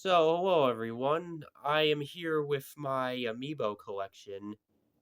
So, hello everyone. I am here with my Amiibo collection,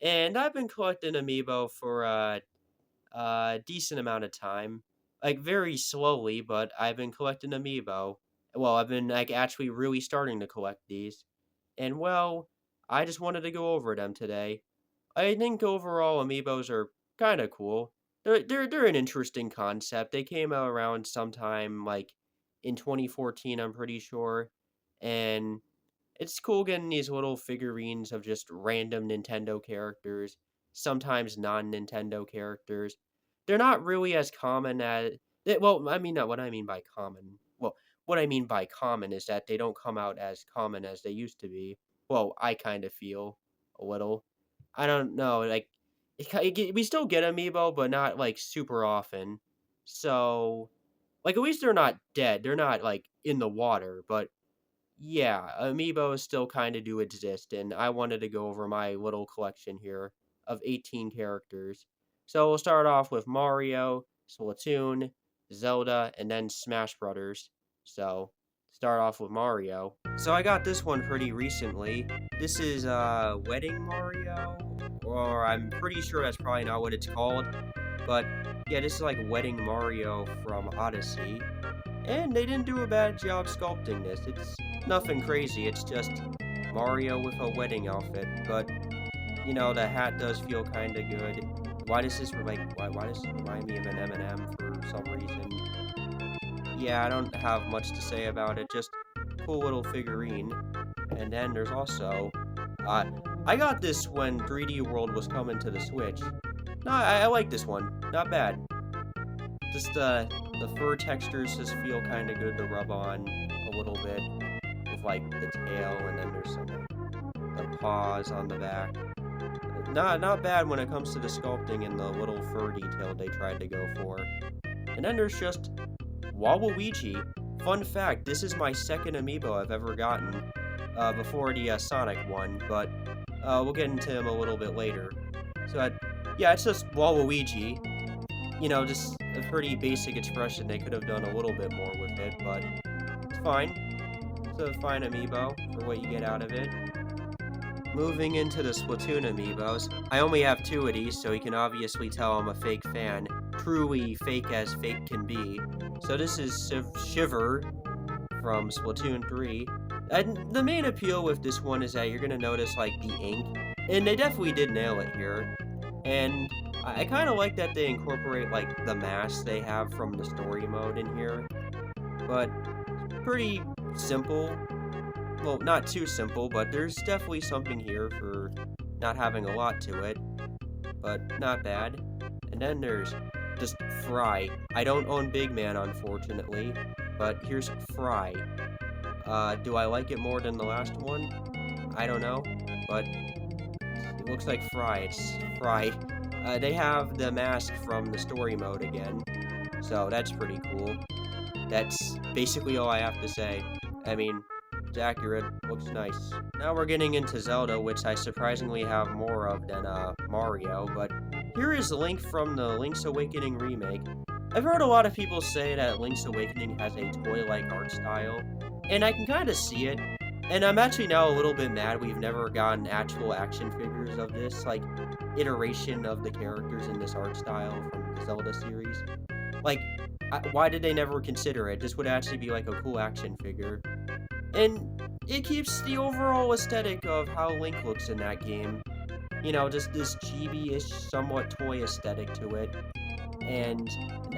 and I've been collecting Amiibo for a decent amount of time. Like very slowly, but I've been collecting Amiibo. Well, I've been like actually really starting to collect these. And well, I just wanted to go over them today. I think overall Amiibos are kind of cool. They're an interesting concept. They came out around sometime like in 2014, I'm pretty sure. And it's cool getting these little figurines of just random Nintendo characters, sometimes non-Nintendo characters. They're not really as common as well, I mean, not what I mean by common. Well, what I mean by common is that they don't come out as common as they used to be. Well, I kind of feel a little. I don't know, like we still get amiibo, but not like super often. So, like at least they're not dead. They're not like in the water, but yeah, amiibos still kind of do exist, and I wanted to go over my little collection here of 18 characters. So we'll start off with Mario, Splatoon, Zelda, and then Smash Brothers. So start off with Mario. So I got this one pretty recently. This is Wedding Mario, or I'm pretty sure that's probably not what it's called, but yeah, this is like Wedding Mario from Odyssey. And they didn't do a bad job sculpting this. It's nothing crazy, it's just Mario with a wedding outfit, but, you know, the hat does feel kinda good. Why does this, why does this remind me of an M&M for some reason? Yeah, I don't have much to say about it, just cool little figurine. And then there's also, uh, I got this when 3D World was coming to the Switch. No, I like this one, not bad. Just, the fur textures just feel kinda good to rub on a little bit with, like, the tail, and then there's some, like, the paws on the back. Not bad when it comes to the sculpting and the little fur detail they tried to go for. And then there's just Waluigi. Fun fact, this is my second amiibo I've ever gotten, before the, Sonic one, but, we'll get into him a little bit later. So, yeah, it's just Waluigi. You know, just a pretty basic expression. They could have done a little bit more with it, but it's fine. It's a fine amiibo for what you get out of it. Moving into the Splatoon amiibos, I only have two of these, so you can obviously tell I'm a fake fan. Truly fake as fake can be. So this is Shiver from Splatoon 3. And the main appeal with this one is that you're gonna notice, like, the ink. And they definitely did nail it here. And I kind of like that they incorporate, like, the masks they have from the story mode in here. But pretty simple. Well, not too simple, but there's definitely something here for not having a lot to it. But not bad. And then there's just Fry. I don't own Big Man, unfortunately. But here's Fry. Do I like it more than the last one? I don't know. But it looks like Fry. It's Fry. They have the mask from the story mode again, so that's pretty cool. That's basically all I have to say. I mean, it's accurate, looks nice. Now we're getting into Zelda, which I surprisingly have more of than, Mario, but here is Link from the Link's Awakening remake. I've heard a lot of people say that Link's Awakening has a toy-like art style, and I can kinda see it, and I'm actually now a little bit mad we've never gotten actual action figures of this, like, iteration of the characters in this art style from the Zelda series. Like, why did they never consider it? This would actually be, like, a cool action figure. And it keeps the overall aesthetic of how Link looks in that game. You know, just this chibi-ish, somewhat toy aesthetic to it. And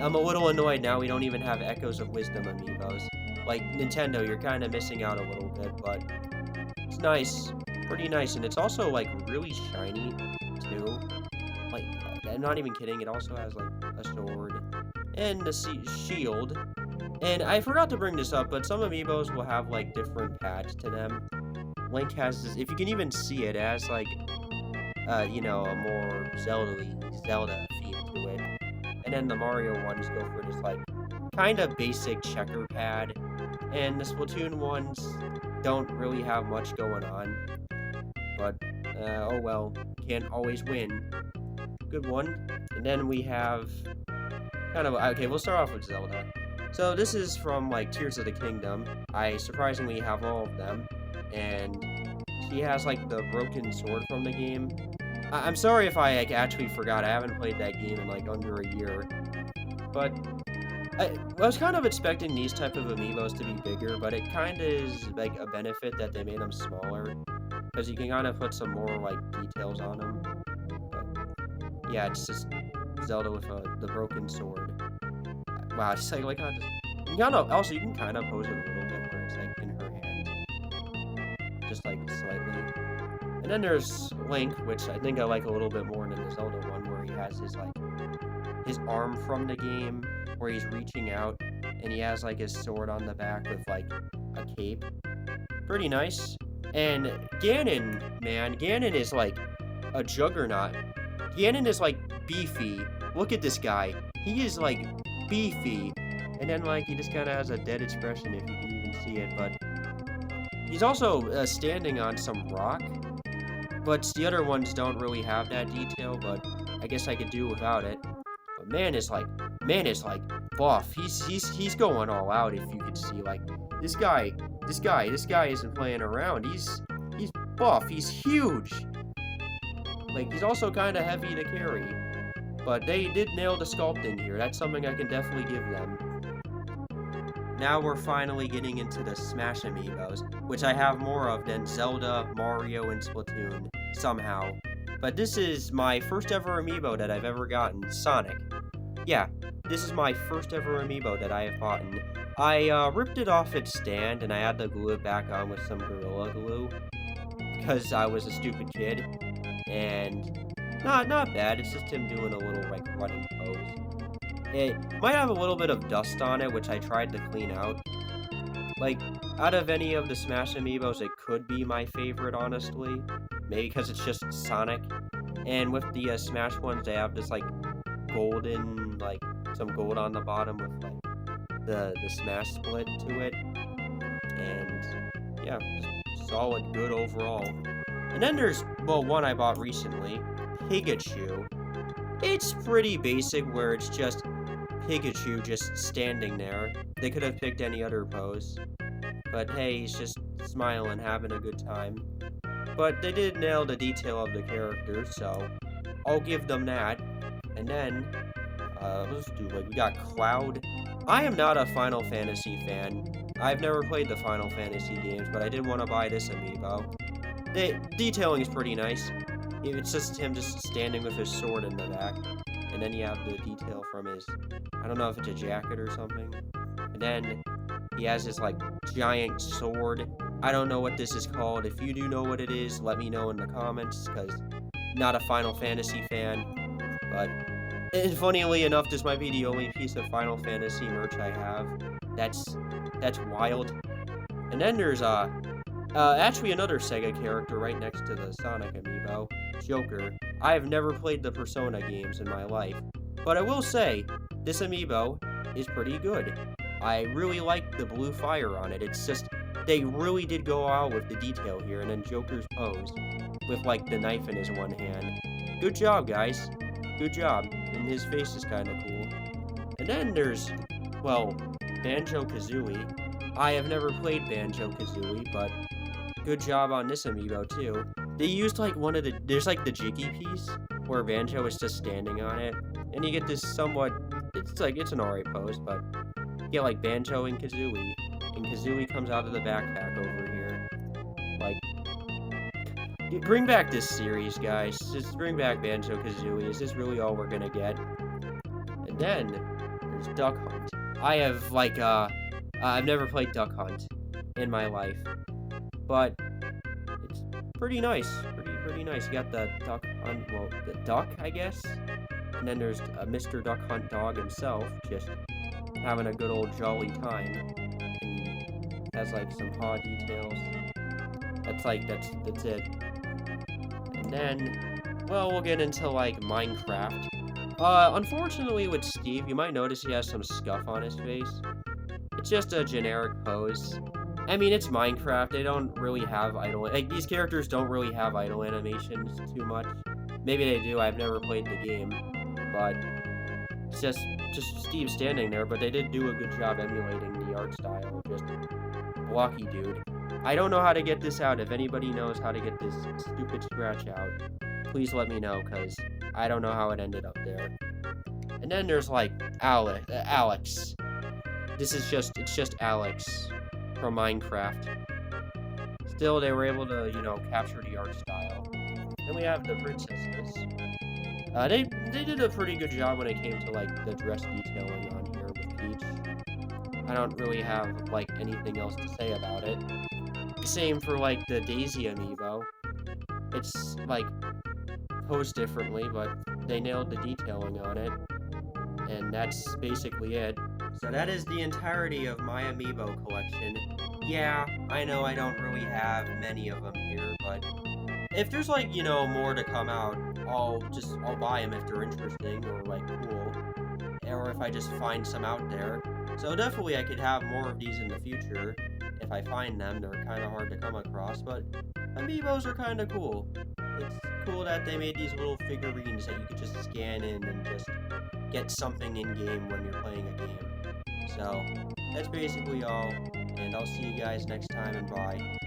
I'm a little annoyed now we don't even have Echoes of Wisdom amiibos. Like, Nintendo, you're kind of missing out a little bit, but it's nice. Pretty nice, and it's also, like, really shiny, too. Like, I'm not even kidding, it also has, like, a sword and a shield. And I forgot to bring this up, but some amiibos will have, like, different pads to them. Link has this, if you can even see it, it has, like, you know, a more Zelda theme to it. And then the Mario ones go for this, like, kind of basic checker pad. And the Splatoon ones don't really have much going on. But, oh well, can't always win. Good one. And then we have, kind of, okay, we'll start off with Zelda. So this is from, like, Tears of the Kingdom. I surprisingly have all of them, and he has, like, the broken sword from the game. I'm sorry if I, like, actually forgot. I haven't played that game in, like, under a year, but I was kind of expecting these type of amiibos to be bigger, but it kinda is, like, a benefit that they made them smaller, because you can kinda put some more, like, details on them. But, yeah, it's just Zelda with, the broken sword. Wow, it's like kinda just you kinda also, you can kinda pose it a little bit where it's, like, in her hand, just, like, slightly. And then there's Link, which I think I like a little bit more than the Zelda one, where he has his, like, his arm from the game, where he's reaching out, and he has, like, his sword on the back with, like, a cape. Pretty nice. And Ganon, man, Ganon is, like, a juggernaut. Ganon is, like, beefy. Look at this guy. He is, like, beefy. And then, like, he just kinda has a dead expression, if you can even see it, but he's also, standing on some rock, but the other ones don't really have that detail, but I guess I could do without it. But man is like buff. He's going all out, if you could see. Like, this guy isn't playing around. He's buff. He's huge. Like, he's also kind of heavy to carry. But they did nail the sculpting here. That's something I can definitely give them. Now we're finally getting into the Smash Amiibos, which I have more of than Zelda, Mario, and Splatoon, somehow. But this is my first ever Amiibo that I've ever gotten, Sonic. Yeah, this is my first ever Amiibo that I have bought. I ripped it off its stand, and I had to glue it back on with some Gorilla Glue, because I was a stupid kid. And not bad, it's just him doing a little, like, running pose. It might have a little bit of dust on it, which I tried to clean out. Like, out of any of the Smash Amiibos, it could be my favorite, honestly. Maybe because it's just Sonic. And with the Smash ones, they have this, like, golden, like, some gold on the bottom with, like, the Smash split to it. And, yeah, just solid, good overall. And then there's, well, one I bought recently, Pikachu. It's pretty basic, where it's just Pikachu just standing there. They could have picked any other pose. But hey, he's just smiling, having a good time. But they did nail the detail of the character, so I'll give them that. And then, let's do, like, we got Cloud. I am not a Final Fantasy fan. I've never played the Final Fantasy games, but I did want to buy this Amiibo. The detailing is pretty nice. It's just him just standing with his sword in the back. And then you have the detail from his, I don't know if it's a jacket or something. And then he has his, like, giant sword. I don't know what this is called. If you do know what it is, let me know in the comments, because not a Final Fantasy fan. But, and funnily enough, this might be the only piece of Final Fantasy merch I have. That's wild. And then there's, actually another Sega character right next to the Sonic Amiibo, Joker. I have never played the Persona games in my life, but I will say, this Amiibo is pretty good. I really like the blue fire on it. It's just, they really did go out with the detail here, and then Joker's pose, with, like, the knife in his one hand. Good job, guys. Good job. And his face is kind of cool. And then there's, well, Banjo-Kazooie. I have never played Banjo-Kazooie, but good job on this Amiibo, too. They used, like, one of the, there's, like, the Jiggy piece, where Banjo is just standing on it, and you get this somewhat, it's, like, it's an alright pose, but you get, like, Banjo and Kazooie, and Kazooie comes out of the backpack over here. Like, bring back this series, guys. Just bring back Banjo-Kazooie. Is this really all we're gonna get? And then, there's Duck Hunt. I have, like, I've never played Duck Hunt in my life, but it's pretty nice. Pretty nice. You got the Duck Hunt, well, the duck, I guess? And then there's Mr. Duck Hunt dog himself, just having a good old jolly time. And has, like, some paw details. That's it. And then, well, we'll get into, like, Minecraft. Unfortunately with Steve, you might notice he has some scuff on his face. It's just a generic pose. I mean, it's Minecraft. They don't really have idle, like, these characters don't really have idle animations too much. Maybe they do. I've never played the game, but It's just Steve standing there, but they did do a good job emulating the art style of just blocky dude. I don't know how to get this out. If anybody knows how to get this stupid scratch out, please let me know, because I don't know how it ended up there. And then there's, like, Alex. It's just Alex from Minecraft. Still, they were able to, capture the art style. Then we have the princesses. They did a pretty good job when it came to, like, the dress detailing on here with Peach. I don't really have, like, anything else to say about it. Same for, like, the Daisy amiibo. It's, like, posed differently, but they nailed the detailing on it. And that's basically it. So that is the entirety of my Amiibo collection. Yeah, I know I don't really have many of them here, but if there's, like, more to come out, I'll buy them if they're interesting or, like, cool. Or if I just find some out there. So definitely I could have more of these in the future if I find them. They're kind of hard to come across, but Amiibos are kind of cool. It's cool that they made these little figurines that you could just scan in and just get something in-game when you're playing a game. So, that's basically all, and I'll see you guys next time, and bye.